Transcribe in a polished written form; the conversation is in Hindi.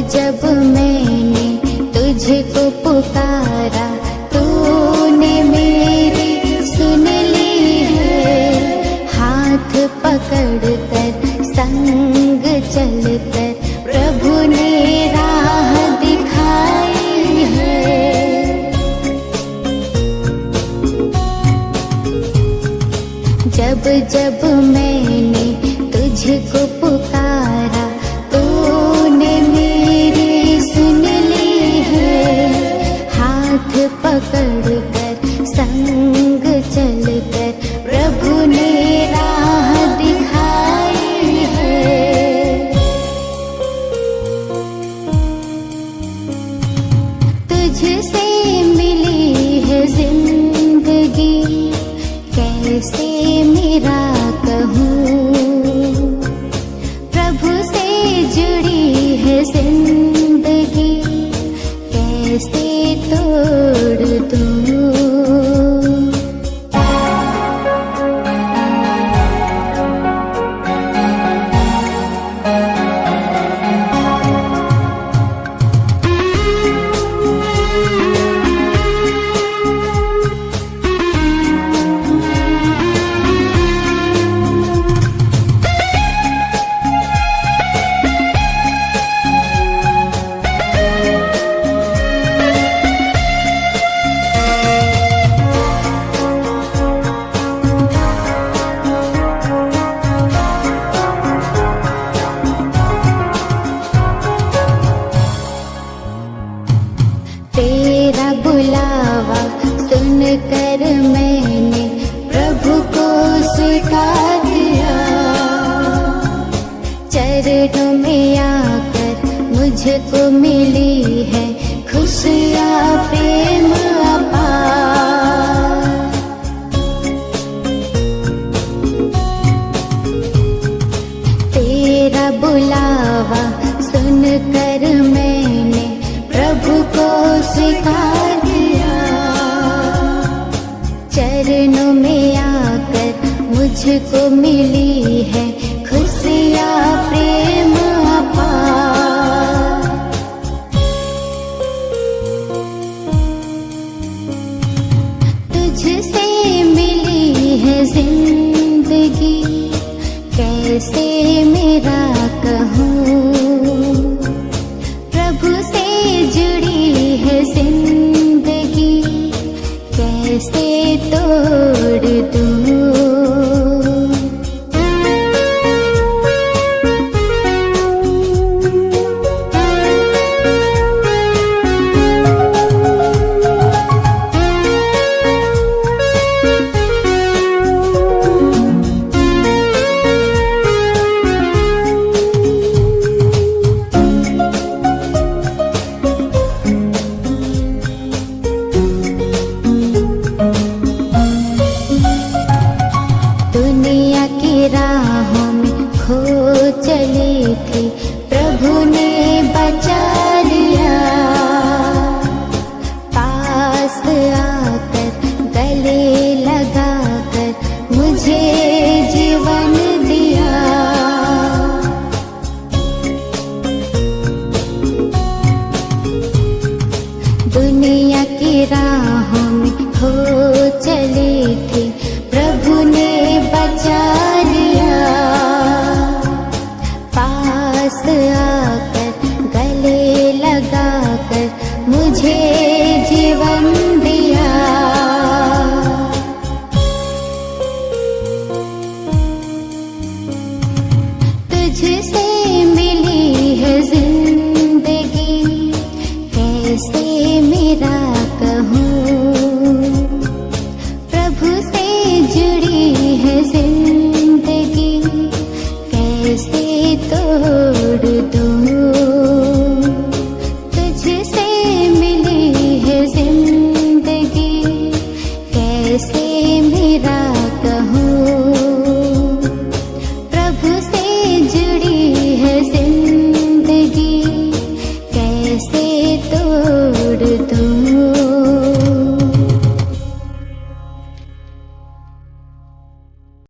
जब मैंने तुझको पुकारा, तूने मेरी सुन ली है। हाथ पकड़कर संग चलकर प्रभु ने राह दिखाई है। जब जब मैंने तुझको पुकारा, तूने मेरी सुन ली है। हाथ पकड़कर संग चलकर प्रभु ने राह दिखाई है। तुझसे मिली है जिंदगी, कैसे मेरा कहूँ। प्रभु से जुड़ी है जिंदगी, कैसे तोड़ दूँ। तेरा बुलावा सुनकर मैंने प्रभु को स्वीकार किया। चरणों में आकर मुझको मिली है खुशियाँ प्रेम अपार। तेरा बुलावा सुनकर मैंने प्रभु को स्वीकार किया। चरणों में आकर मुझको मिली है खुशियाँ प्रेम अपार। तुझसे मिली है जिंदगी, कैसे मेरा कहूँ। प्रभु से जुड़ी है जिंदगी, कैसे तोड़ दूँ। दुनिया की राहों में खो चली थी, प्रभु ने बचा लिया। पास आकर गले लगाकर मुझे जीवन दिया। दुनिया की राहों में खो चली थी, प्रभु ने बचा लिया। पास आकर गले लगाकर मुझे जीवन दिया। तुझसे